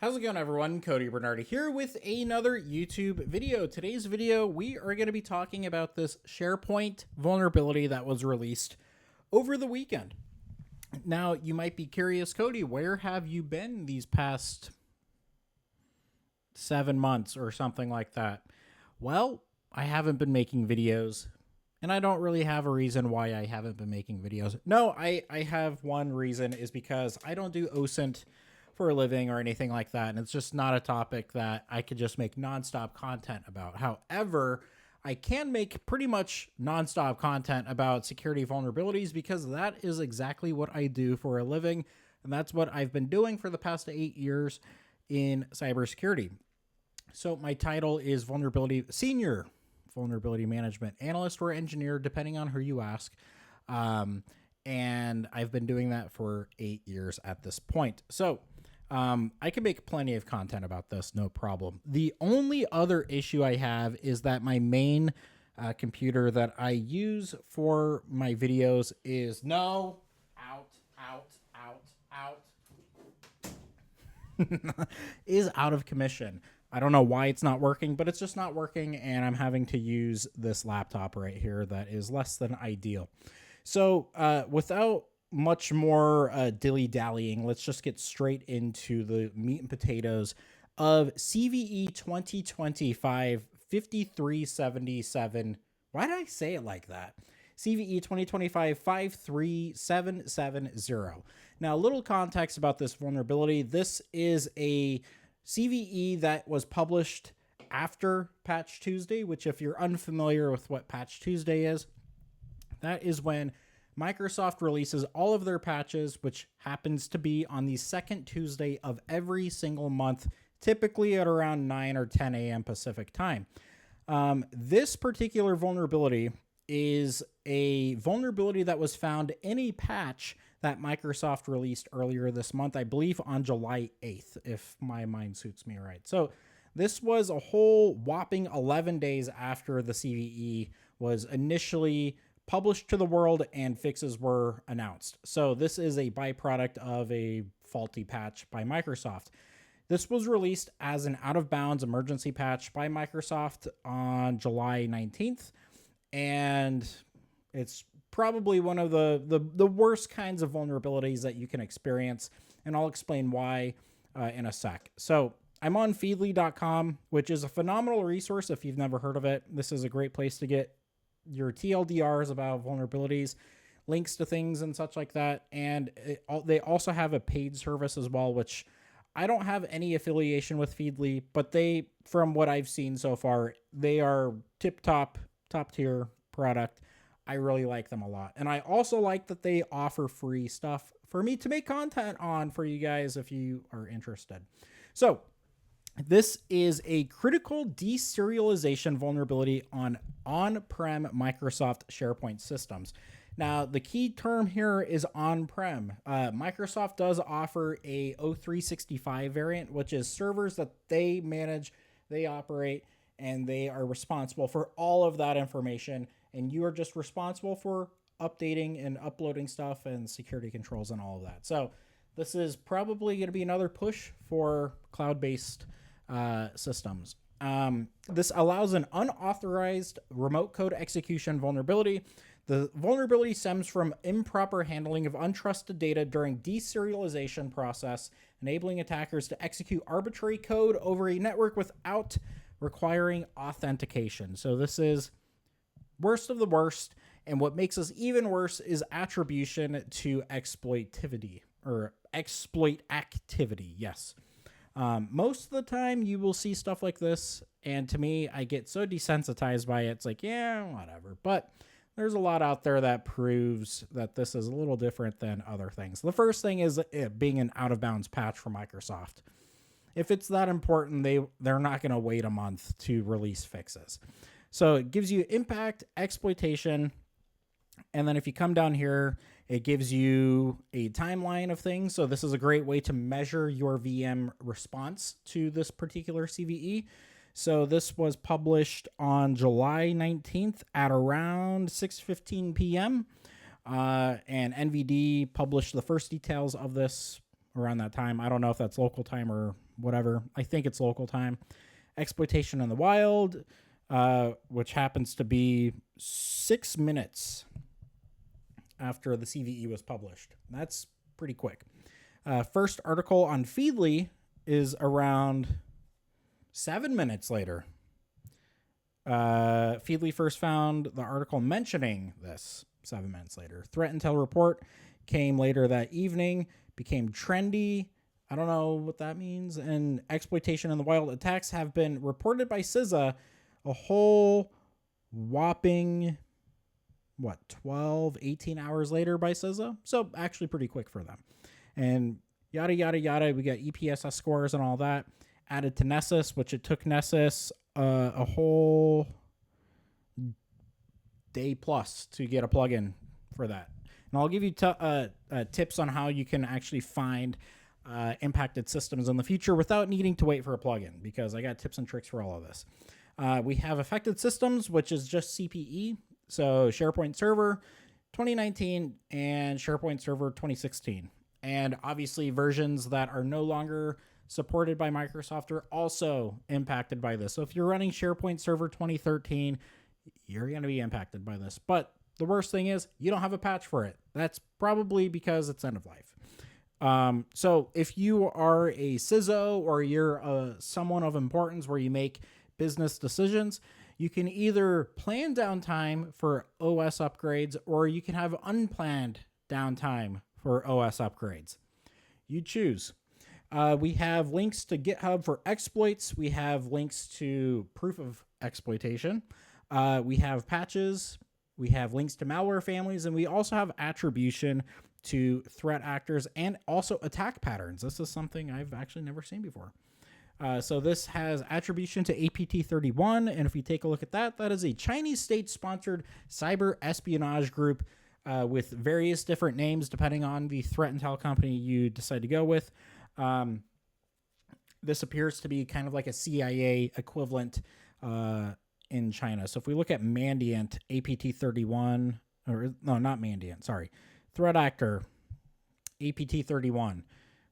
How's it going, everyone? Cody Bernardi here with another YouTube video. Today's video, we are going to be talking about this Sharepoint vulnerability that was released over the weekend. Now, you might be curious, Cody, where have you been these past 7 months or something like that? Well, I haven't been making videos, and I don't really have a reason why I haven't been making videos. No, I have one reason, is because I don't do OSINT for a living or anything like that, and it's just not a topic that I could just make nonstop content about. However, I can make pretty much nonstop content about security vulnerabilities because that is exactly what I do for a living, and that's what I've been doing for the past 8 years in cybersecurity. So my title is Senior Vulnerability Management Analyst or Engineer, depending on who you ask. And I've been doing that for 8 years at this point. So I can make plenty of content about this, no problem. The only other issue I have is that my main computer that I use for my videos is is out of commission. I don't know why it's not working, but it's just not working, and I'm having to use this laptop right here that is less than ideal. So without much more dilly-dallying, let's just get straight into the meat and potatoes of CVE 2025 5377. Why did I say it like that? CVE 2025 53770. Now, a little context about this vulnerability. This is a CVE that was published after Patch Tuesday, which, if you're unfamiliar with what Patch Tuesday is, that is when Microsoft releases all of their patches, which happens to be on the second Tuesday of every single month, typically at around 9 or 10 a.m. Pacific time. This particular vulnerability is a vulnerability that was found in a patch that Microsoft released earlier this month, I believe on July 8th, if my mind suits me right. So this was a whole whopping 11 days after the CVE was initially published to the world and fixes were announced. So this is a byproduct of a faulty patch by Microsoft. This was released as an out-of-bounds emergency patch by Microsoft on July 19th, and it's probably one of the worst kinds of vulnerabilities that you can experience, and I'll explain why in a sec. So I'm on Feedly.com, which is a phenomenal resource if you've never heard of it. This is a great place to get your TLDRs about vulnerabilities, links to things and such like that. And they also have a paid service as well, which I don't have any affiliation with Feedly, but they, from what I've seen so far, they are top tier product. I really like them a lot. And I also like that they offer free stuff for me to make content on for you guys if you are interested. So this is a critical deserialization vulnerability on on-prem Microsoft SharePoint systems. Now, the key term here is on-prem. Microsoft does offer a O365 variant, which is servers that they manage, they operate, and they are responsible for all of that information. And you are just responsible for updating and uploading stuff and security controls and all of that. So this is probably going to be another push for cloud-based systems. This allows an unauthorized remote code execution vulnerability. The vulnerability stems from improper handling of untrusted data during deserialization process, enabling attackers to execute arbitrary code over a network without requiring authentication. So this is worst of the worst, and what makes us even worse is attribution to exploitivity or exploit activity. Yes. Most of the time you will see stuff like this, and to me, I get so desensitized by it. It's like, yeah, whatever. But there's a lot out there that proves that this is a little different than other things. The first thing is it being an out-of-bounds patch for Microsoft. If it's that important, they're not going to wait a month to release fixes. So it gives you impact, exploitation, and then if you come down here, it gives you a timeline of things. So this is a great way to measure your VM response to this particular CVE. So this was published on July 19th at around 6:15 p.m. And NVD published the first details of this around that time. I don't know if that's local time or whatever. I think it's local time. Exploitation in the Wild, which happens to be 6 minutes after the CVE was published. That's pretty quick. First article on Feedly is around 7 minutes later. Feedly first found the article mentioning this 7 minutes later. Threat Intel report came later that evening, became trendy. I don't know what that means. And exploitation in the wild attacks have been reported by CISA a whole whopping, 12, 18 hours later by CISA. So actually pretty quick for them. And yada, yada, yada. We got EPSS scores and all that added to Nessus, which it took Nessus a whole day plus to get a plugin for that. And I'll give you tips on how you can actually find impacted systems in the future without needing to wait for a plugin, because I got tips and tricks for all of this. We have affected systems, which is just CPE. So SharePoint Server 2019 and SharePoint Server 2016. And obviously versions that are no longer supported by Microsoft are also impacted by this. So if you're running SharePoint Server 2013, you're going to be impacted by this. But the worst thing is you don't have a patch for it. That's probably because it's end of life. So if you are a CISO or you're someone of importance where you make business decisions, you can either plan downtime for OS upgrades or you can have unplanned downtime for OS upgrades. You choose. We have links to GitHub for exploits. We have links to proof of exploitation. We have patches. We have links to malware families, and we also have attribution to threat actors and also attack patterns. This is something I've actually never seen before. So this has attribution to APT31, and if you take a look at that, that is a Chinese state-sponsored cyber espionage group with various different names depending on the threat intel company you decide to go with. This appears to be kind of like a CIA equivalent in China. So if we look at Mandiant, APT31, or no, not Mandiant, sorry, threat actor, APT31.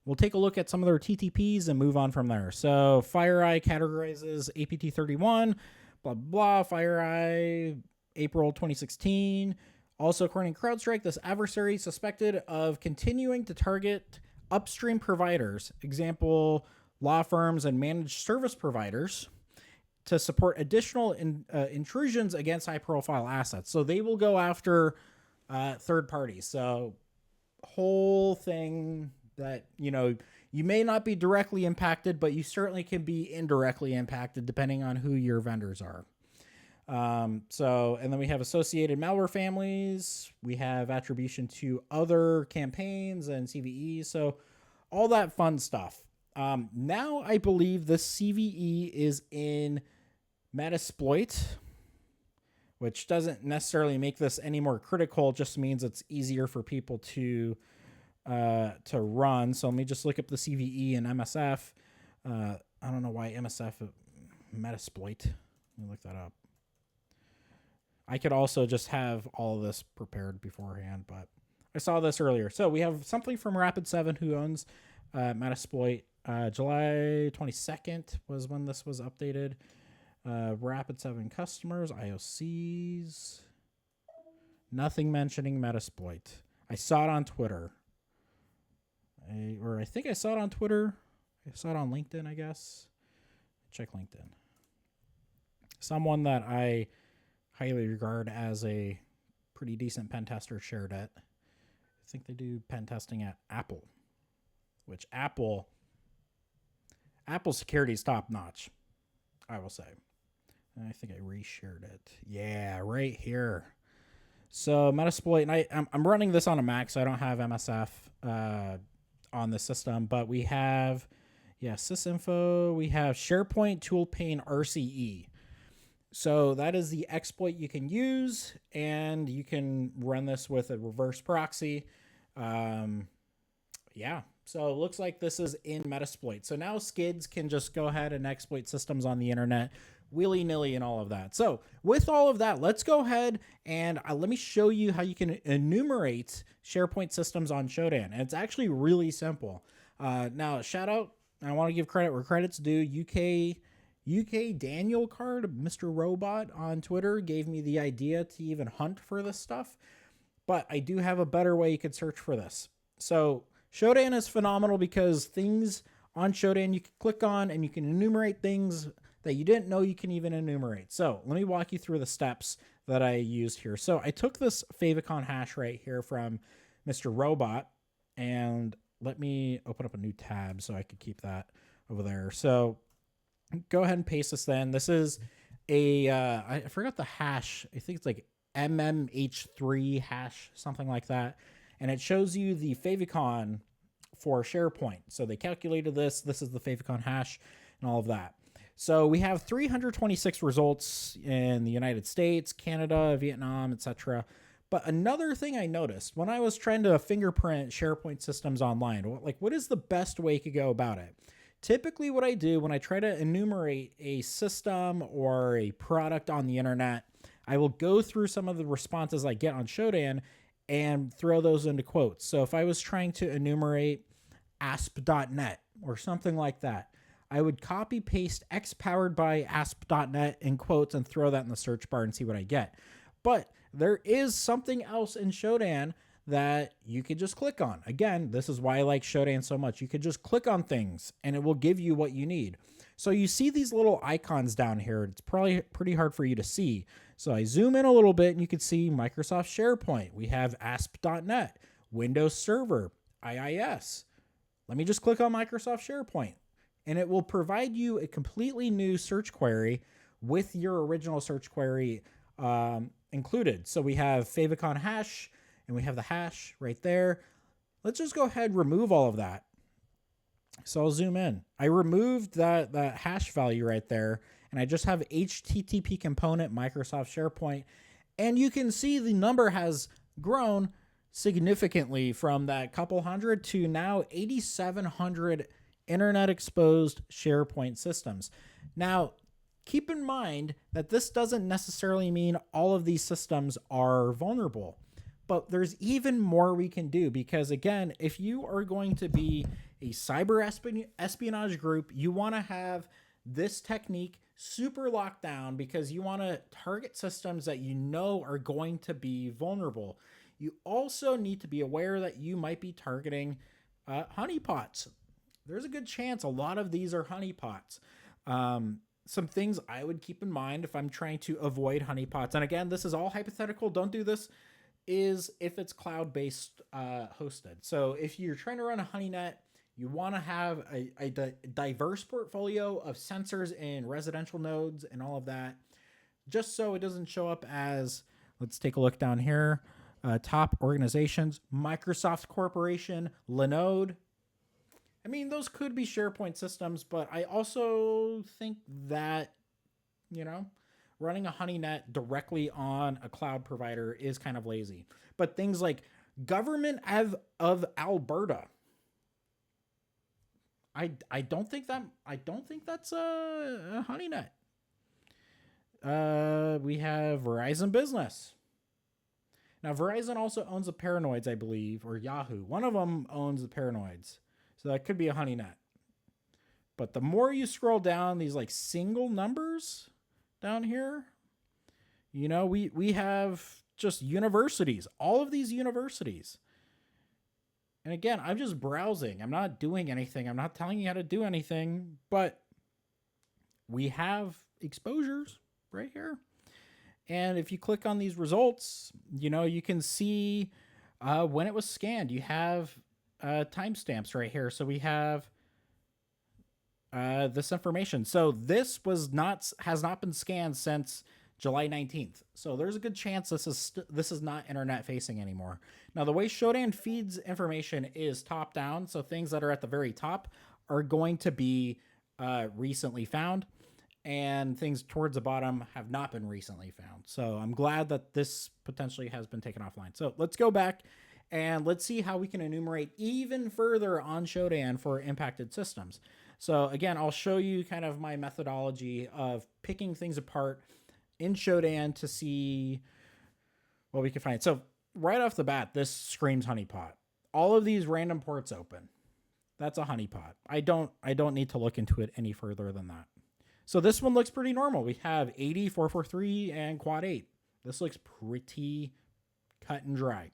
We'll take a look at some of their TTPs and move on from there. So FireEye categorizes APT31, blah, blah, FireEye, April 2016. Also, according to CrowdStrike, this adversary suspected of continuing to target upstream providers, example, law firms and managed service providers, to support additional intrusions against high-profile assets. So they will go after third parties. So whole thing that, you may not be directly impacted, but you certainly can be indirectly impacted depending on who your vendors are. And then we have associated malware families. We have attribution to other campaigns and CVEs. So all that fun stuff. Now I believe the CVE is in Metasploit, which doesn't necessarily make this any more critical. It just means it's easier for people to run. So let me just look up the CVE and MSF. I don't know why MSF Metasploit. Let me look that up. I could also just have all of this prepared beforehand, but I saw this earlier. So we have something from Rapid7 who owns Metasploit. July 22nd was when this was updated. Rapid7 customers, IOCs. Nothing mentioning Metasploit. I saw it on Twitter. I think I saw it on Twitter. I saw it on LinkedIn, I guess. Check LinkedIn. Someone that I highly regard as a pretty decent pen tester shared it. I think they do pen testing at Apple, which Apple security is top notch, I will say. And I think I reshared it. Yeah, right here. So Metasploit, and I'm running this on a Mac, so I don't have MSF on the system, but we have, sysinfo, we have SharePoint toolpane RCE. So that is the exploit you can use, and you can run this with a reverse proxy. So it looks like this is in Metasploit. So now skids can just go ahead and exploit systems on the internet willy-nilly and all of that. So with all of that, let's go ahead and let me show you how you can enumerate SharePoint systems on Shodan. And it's actually really simple. Now, shout out. I want to give credit where credit's due. UK Daniel card, Mr. Robot on Twitter gave me the idea to even hunt for this stuff. But I do have a better way you could search for this. So Shodan is phenomenal because things on Shodan you can click on and you can enumerate things that you didn't know you can even enumerate. So let me walk you through the steps that I used here. So I took this favicon hash right here from Mr. Robot, and let me open up a new tab so I could keep that over there. So go ahead and paste this then. This is I forgot the hash. I think it's like MMH3 hash, something like that. And it shows you the favicon for Sharepoint. So they calculated this. This is the favicon hash and all of that. So we have 326 results in the United States, Canada, Vietnam, etc. But another thing I noticed when I was trying to fingerprint Sharepoint systems online, what is the best way to go about it? Typically what I do when I try to enumerate a system or a product on the internet, I will go through some of the responses I get on Shodan and throw those into quotes. So if I was trying to enumerate asp.net or something like that, I would copy paste x powered by asp.net in quotes and throw that in the search bar and see what I get. But there is something else in Shodan that you could just click on. Again, this is why I like Shodan so much. You could just click on things and it will give you what you need. So you see these little icons down here. It's probably pretty hard for you to see. So I zoom in a little bit and you can see Microsoft SharePoint. We have asp.net, Windows Server, IIS. Let me just click on Microsoft SharePoint and it will provide you a completely new search query with your original search query included. So we have favicon hash and we have the hash right there. Let's just go ahead and remove all of that. So I'll zoom in. I removed that hash value right there, and I just have HTTP component Microsoft SharePoint, and you can see the number has grown significantly from that couple hundred to now 8,700 internet exposed SharePoint systems. Now, keep in mind that this doesn't necessarily mean all of these systems are vulnerable, but there's even more we can do because, again, if you are going to be a cyber espionage group, you want to have this technique super locked down because you want to target systems that you know are going to be vulnerable. You also need to be aware that you might be targeting honeypots. There's a good chance a lot of these are honeypots. Some things I would keep in mind if I'm trying to avoid honeypots, and again, this is all hypothetical, don't do this, is if it's cloud-based hosted. So if you're trying to run a honeynet, you want to have a diverse portfolio of sensors in residential nodes and all of that, just so it doesn't show up as, let's take a look down here, top organizations, Microsoft Corporation, Linode. I mean, those could be SharePoint systems, but I also think that, running a honeynet directly on a cloud provider is kind of lazy. But things like Government of Alberta, I don't think that's a honeynet. We have Verizon Business. Now, Verizon also owns the Paranoids, I believe, or Yahoo. One of them owns the Paranoids. So that could be a honeynet. But the more you scroll down these like single numbers down here, we have just universities, all of these universities. And again, I'm just browsing. I'm not doing anything. I'm not telling you how to do anything, but we have exposures right here. And if you click on these results, you can see when it was scanned. You have timestamps right here. So we have this information. So this has not been scanned since July 19th. So there's a good chance this is not internet facing anymore. Now, the way Shodan feeds information is top down. So things that are at the very top are going to be recently found, and things towards the bottom have not been recently found. So I'm glad that this potentially has been taken offline. So let's go back and let's see how we can enumerate even further on Shodan for impacted systems. So again, I'll show you kind of my methodology of picking things apart in Shodan to see what we can find. So right off the bat, this screams honeypot. All of these random ports open. That's a honeypot. I don't need to look into it any further than that. So this one looks pretty normal. We have 80, 443, and quad 8. This looks pretty cut and dry.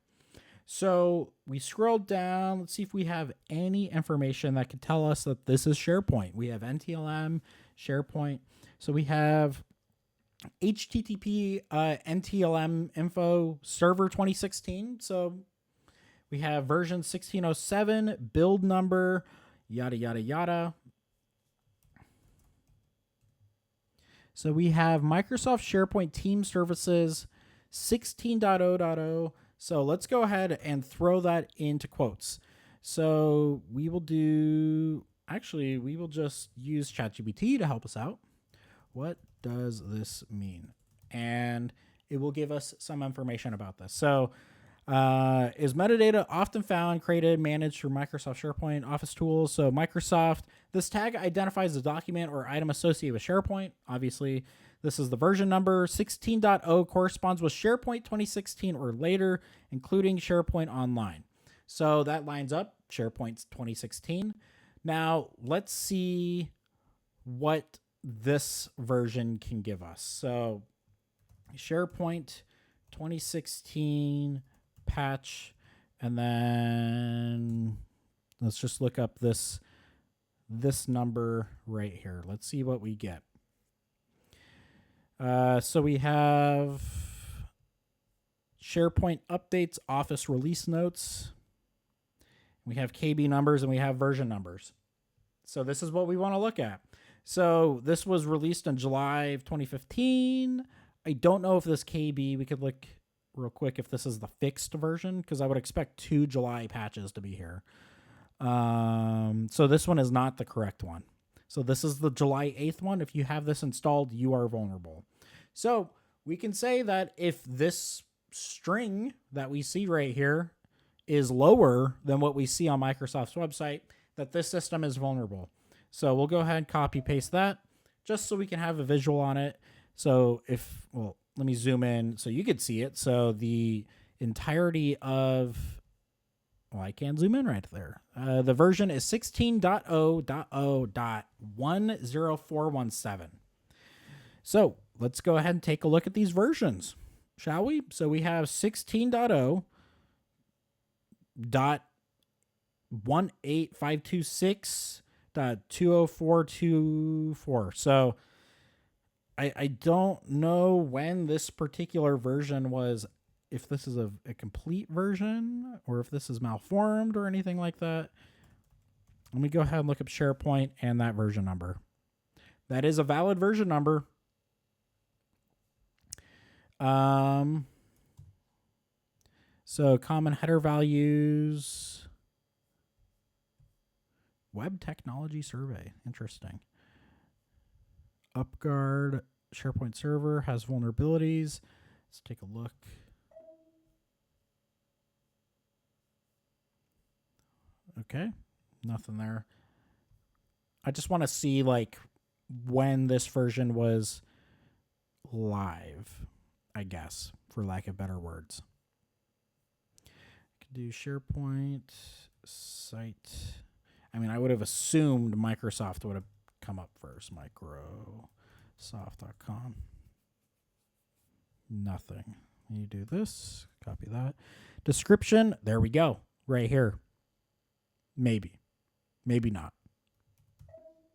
So we scroll down. Let's see if we have any information that could tell us that this is SharePoint. We have NTLM, SharePoint. So we have HTTP NTLM info server 2016. So we have version 1607, build number, yada, yada, yada. So we have Microsoft SharePoint Team Services 16.0.0. So let's go ahead and throw that into quotes. So we will just use ChatGPT to help us out. What does this mean? And it will give us some information about this. So is metadata often found, created, managed through Microsoft SharePoint Office tools? So Microsoft, this tag identifies the document or item associated with SharePoint. Obviously, this is the version number. 16.0 corresponds with SharePoint 2016 or later, including SharePoint Online. So that lines up, SharePoint 2016. Now, let's see what this version can give us. So SharePoint 2016 patch, and then let's just look up this number right here. Let's see what we get. So we have SharePoint updates, Office release notes. We have KB numbers and we have version numbers. So this is what we want to look at. So this was released in July of 2015. I don't know if this KB, we could look real quick if this is the fixed version, because I would expect 2 July patches to be here. So this one is not the correct one. So this is the July 8th one. If you have this installed, you are vulnerable. So we can say that if this string that we see right here is lower than what we see on Microsoft's website, that this system is vulnerable. So we'll go ahead and copy paste that just so we can have a visual on it. So let me zoom in so you could see it. So the entirety of, I can't zoom in right there. The version is 16.0.0.10417. So let's go ahead and take a look at these versions, shall we? So we have 16.0.18526.20424. So I don't know when this particular version was, if this is a complete version or if this is malformed or anything like that. Let me go ahead and look up SharePoint and that version number. That is a valid version number. So common header values, web technology survey. Interesting. UpGuard SharePoint server has vulnerabilities. Let's take a look. Okay, nothing there. I just want to see like when this version was live, I guess, for lack of better words. Could do SharePoint site. I mean, I would have assumed Microsoft would have come up first. Microsoft.com. Nothing. You do this, copy that. Description, there we go, right here. Maybe not.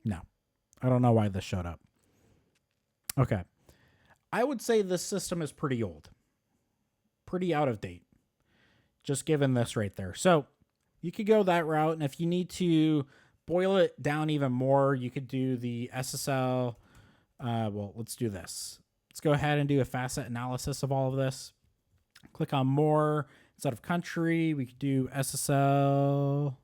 No, I don't know why this showed up. Okay. I would say this system is pretty old, pretty out of date, just given this right there. So you could go that route. And if you need to boil it down even more, you could do the SSL. Let's do this. Let's go ahead and do a facet analysis of all of this. Click on more. Instead of country, we could do SSL.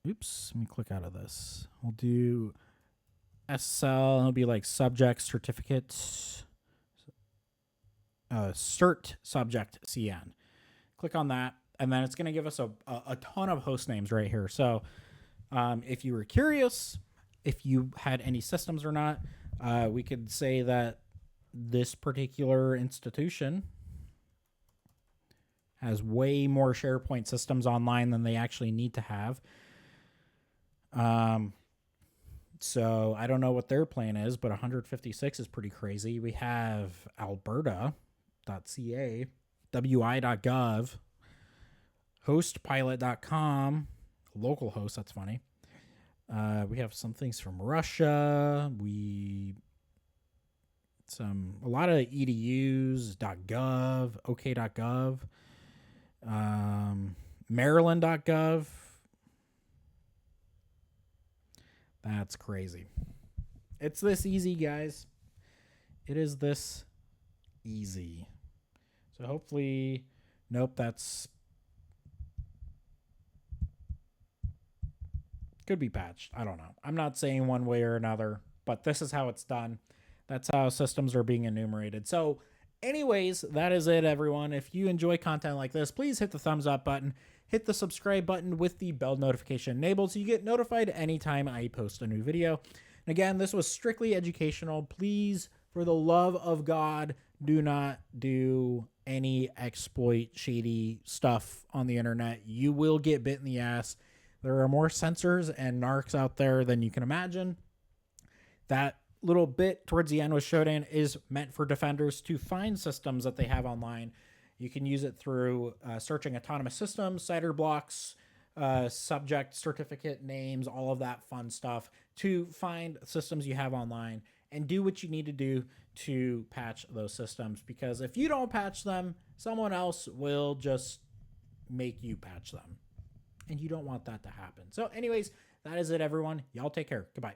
Oops, let me click out of this. We'll do SSL, and it'll be like subject certificate, cert subject CN. Click on that, and then it's going to give us a ton of host names right here. So if you were curious, if you had any systems or not, we could say that this particular institution has way more SharePoint systems online than they actually need to have. So I don't know what their plan is, but 156 is pretty crazy. We have alberta.ca, wi.gov, hostpilot.com, localhost, that's funny. We have some things from Russia. A lot of edus, .gov, ok.gov, maryland.gov. That's crazy. It's this easy, guys. It is this easy. So hopefully, nope, that's could be patched. I don't know. I'm not saying one way or another, but this is how it's done. That's how systems are being enumerated. So anyways, that is it, everyone. If you enjoy content like this, please hit the thumbs up button. Hit the subscribe button with the bell notification enabled so you get notified anytime I post a new video. And again, this was strictly educational. Please, for the love of God, do not do any exploit shady stuff on the internet. You will get bit in the ass. There are more censors and narcs out there than you can imagine. That little bit towards the end with Shodan is meant for defenders to find systems that they have online. You can use it through searching autonomous systems, CIDR blocks, subject certificate names, all of that fun stuff to find systems you have online and do what you need to do to patch those systems. Because if you don't patch them, someone else will just make you patch them. And you don't want that to happen. So anyways, that is it, everyone. Y'all take care. Goodbye.